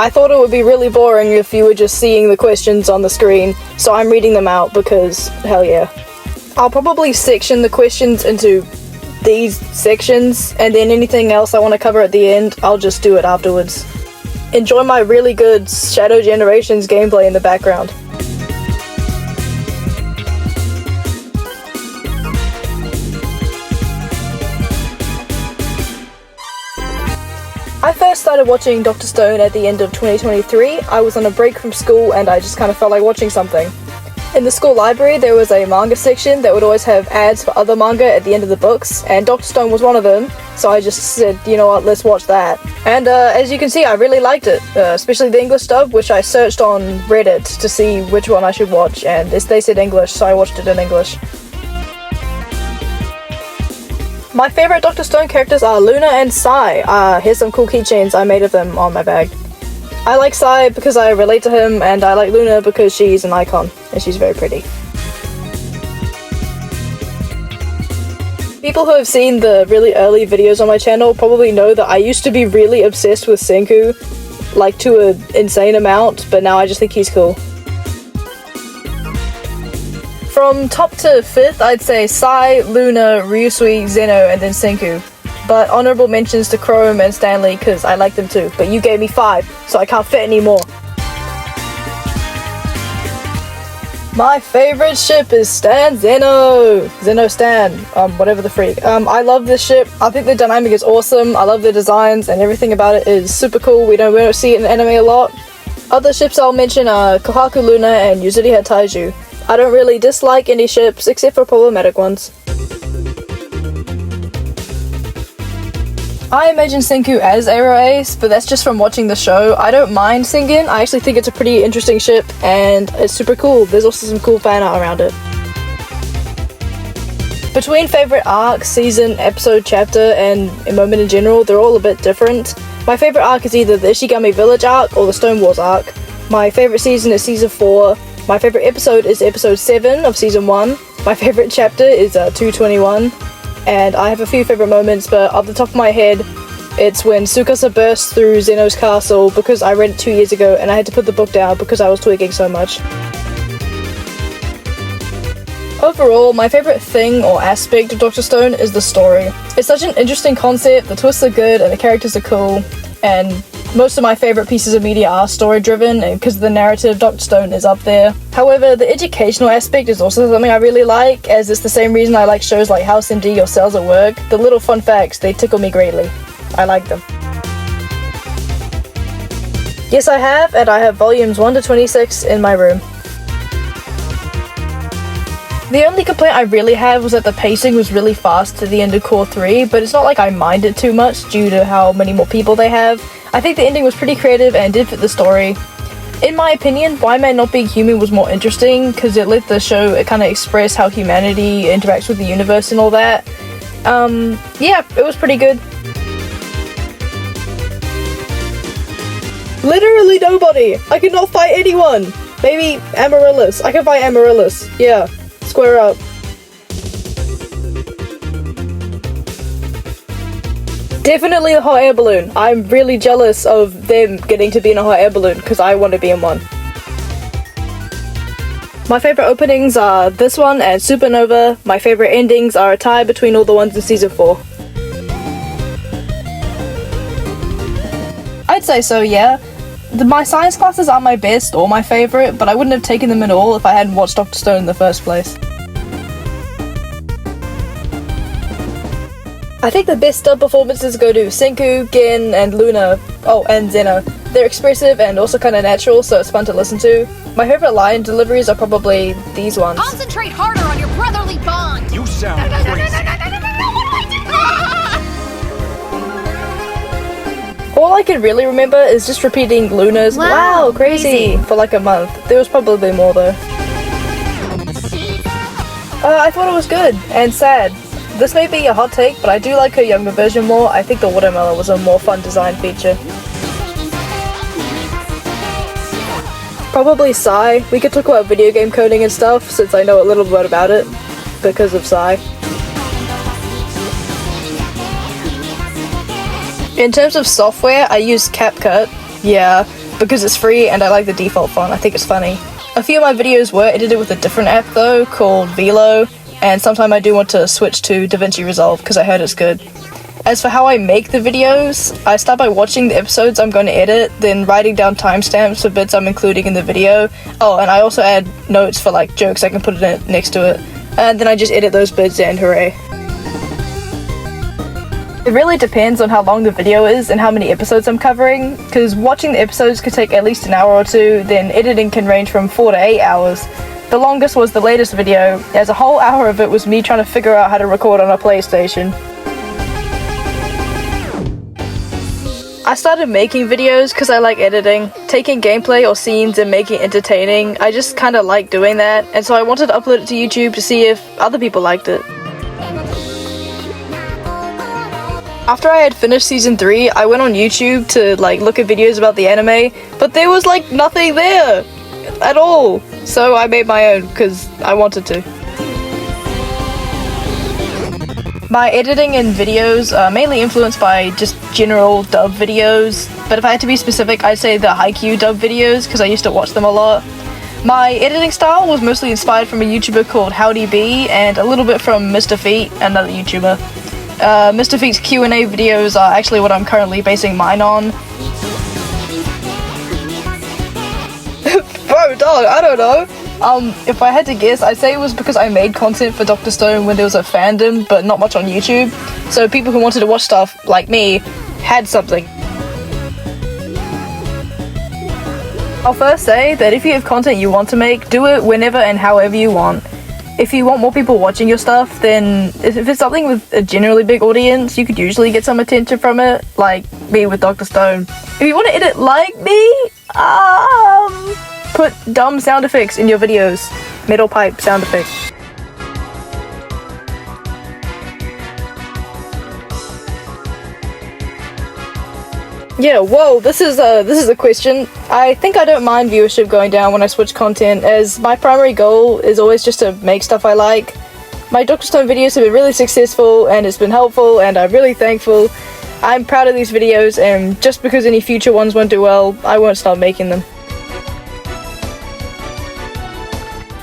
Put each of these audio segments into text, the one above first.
I thought it would be really boring if you were just seeing the questions on the screen, so I'm reading them out because, hell yeah. I'll probably section the questions into these sections, and then anything else I want to cover at the end, I'll just do it afterwards. Enjoy my really good Shadow Generations gameplay in the background. I first started watching Dr. Stone at the end of 2023. I was on a break from school and I just kind of felt like watching something. In the school library there was a manga section that would always have ads for other manga at the end of the books, and Dr. Stone was one of them, so I just said, you know what, let's watch that. And as you can see, I really liked it, especially the English dub, which I searched on Reddit to see which one I should watch, and they said English, so I watched it in English. My favourite Dr. Stone characters are Luna and Sai. Here's some cool keychains I made of them on my bag. I like Sai because I relate to him, and I like Luna because she's an icon, and she's very pretty. People who have seen the really early videos on my channel probably know that I used to be really obsessed with Senku, like to an insane amount, but now I just think he's cool. From top to 5th, I'd say Sai, Luna, Ryusui, Zeno, and then Senku. But honorable mentions to Chrome and Stanley because I like them too. But you gave me 5, so I can't fit any more. My favorite ship is Stan Zeno! Zeno Stan, whatever the freak. I love this ship. I think the dynamic is awesome. I love the designs and everything about it is super cool. We don't see it in anime a lot. Other ships I'll mention are Kohaku Luna and Yuzuriha Taiju. I don't really dislike any ships except for problematic ones. I imagine Senku as Aero Ace, but that's just from watching the show. I don't mind Sengen. I actually think it's a pretty interesting ship and it's super cool. There's also some cool fan art around it. Between favourite arc, season, episode, chapter, and a moment in general, they're all a bit different. My favourite arc is either the Ishigami Village arc or the Stone Wars arc. My favourite season is season 4. My favourite episode is episode 7 of season 1. My favourite chapter is 221. And I have a few favourite moments, but off the top of my head, it's when Tsukasa bursts through Zeno's castle because I read it 2 years ago and I had to put the book down because I was tweaking so much. Overall, my favourite thing or aspect of Dr. Stone is the story. It's such an interesting concept, the twists are good and the characters are cool, and most of my favourite pieces of media are story-driven, and because of the narrative, Dr. Stone is up there. However, the educational aspect is also something I really like, as it's the same reason I like shows like House MD or Cells at Work. The little fun facts, they tickle me greatly. I like them. Yes, I have, and I have volumes 1 to 26 in my room. The only complaint I really had was that the pacing was really fast to the end of Core 3, but it's not like I mind it too much due to how many more people they have. I think the ending was pretty creative and did fit the story. In my opinion, Why Man Not Being Human was more interesting because it let the show kind of express how humanity interacts with the universe and all that. Yeah, it was pretty good. Literally nobody! I cannot fight anyone! Maybe Amaryllis. I can fight Amaryllis. Yeah. Square up. Definitely a hot air balloon. I'm really jealous of them getting to be in a hot air balloon because I want to be in one. My favourite openings are this one and Supernova. My favourite endings are a tie between all the ones in season 4. I'd say so, yeah. My science classes aren't my best or my favourite, but I wouldn't have taken them at all if I hadn't watched Dr. Stone in the first place. I think the best dub performances go to Senku, Gen, and Luna. Oh, and Zeno. They're expressive and also kind of natural, so it's fun to listen to. My favourite line deliveries are probably these ones. Concentrate harder on your brotherly bond! You sound crazy. All I can really remember is just repeating Luna's wow, crazy for like a month. There was probably more though. I thought it was good and sad. This may be a hot take, but I do like her younger version more. I think the watermelon was a more fun design feature. Probably Sai. We could talk about video game coding and stuff since I know a little bit about it because of Sai. In terms of software, I use CapCut. Yeah, because it's free and I like the default font. I think it's funny. A few of my videos were edited with a different app though, called Velo, and sometimes I do want to switch to DaVinci Resolve because I heard it's good. As for how I make the videos, I start by watching the episodes I'm going to edit, then writing down timestamps for bits I'm including in the video. Oh, and I also add notes for like jokes I can put it next to it. And then I just edit those bits and hooray. It really depends on how long the video is and how many episodes I'm covering, because watching the episodes could take at least an hour or two, then editing can range from 4 to 8 hours. The longest was the latest video, as a whole hour of it was me trying to figure out how to record on a PlayStation. I started making videos because I like editing. Taking gameplay or scenes and making it entertaining, I just kinda like doing that, and so I wanted to upload it to YouTube to see if other people liked it. After I had finished season 3, I went on YouTube to like look at videos about the anime, but there was like nothing there at all. So I made my own because I wanted to. My editing and videos are mainly influenced by just general dub videos, but if I had to be specific, I'd say the haikyuu dub videos because I used to watch them a lot. My editing style was mostly inspired from a YouTuber called HowdyHii and a little bit from mistahfeetif, another YouTuber. mistahfeetif's Q&A videos are actually what I'm currently basing mine on. Bro, dog, I don't know. If I had to guess, I'd say it was because I made content for Dr. Stone when there was a fandom, but not much on YouTube. So people who wanted to watch stuff like me had something. I'll first say that if you have content you want to make, do it whenever and however you want. If you want more people watching your stuff, then if it's something with a generally big audience, you could usually get some attention from it, like me with Dr. Stone. If you want to edit like me, put dumb sound effects in your videos. Metal pipe sound effects. Yeah, whoa, this is a question. I think I don't mind viewership going down when I switch content, as my primary goal is always just to make stuff I like. My Dr. Stone videos have been really successful and it's been helpful and I'm really thankful. I'm proud of these videos, and just because any future ones won't do well, I won't stop making them.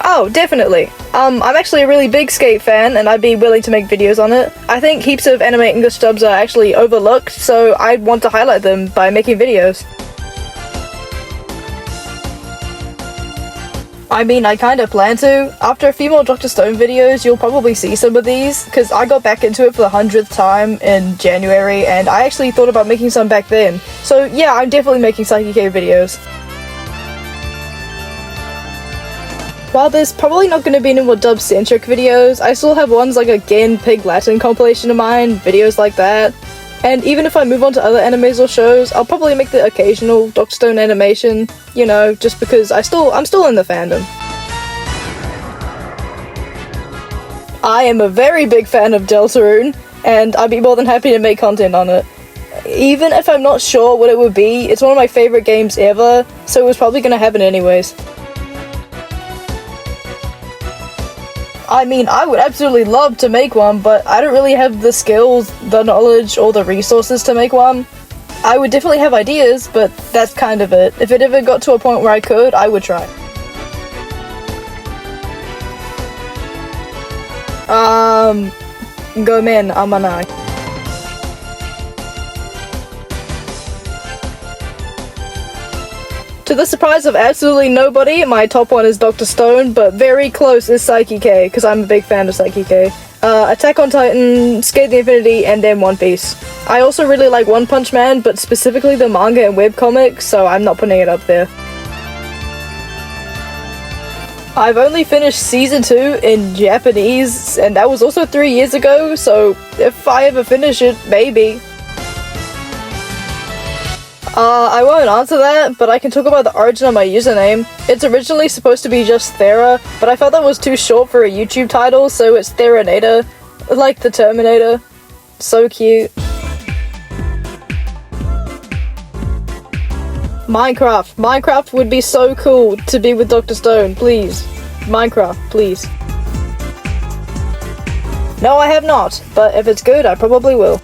Oh, definitely. I'm actually a really big skate fan and I'd be willing to make videos on it. I think heaps of anime English dubs are actually overlooked, so I'd want to highlight them by making videos. I mean, I kinda plan to. After a few more Dr. Stone videos, you'll probably see some of these, because I got back into it for the 100th time in January, and I actually thought about making some back then. So yeah, I'm definitely making haikyuu videos. While there's probably not going to be any more dub-centric videos, I still have ones like a Gen Pig Latin compilation of mine, videos like that. And even if I move on to other animes or shows, I'll probably make the occasional Dr. Stone animation, you know, just because I'm still in the fandom. I am a very big fan of Deltarune, and I'd be more than happy to make content on it. Even if I'm not sure what it would be, it's one of my favorite games ever, so it was probably going to happen anyways. I mean, I would absolutely love to make one, but I don't really have the skills, the knowledge, or the resources to make one. I would definitely have ideas, but that's kind of it. If it ever got to a point where I could, I would try. Gomen amanai. To the surprise of absolutely nobody, my top one is Dr. Stone, but very close is Saiki-K, because I'm a big fan of Saiki-K. Attack on Titan, Skate the Infinity, and then One Piece. I also really like One Punch Man, but specifically the manga and webcomic, so I'm not putting it up there. I've only finished season 2 in Japanese, and that was also 3 years ago, so if I ever finish it, maybe. I won't answer that, but I can talk about the origin of my username. It's originally supposed to be just Thera, but I felt that was too short for a YouTube title, so it's Theranator, like the Terminator. So cute. Minecraft. Minecraft would be so cool to be with Dr. Stone, please. Minecraft, please. No, I have not, but if it's good, I probably will.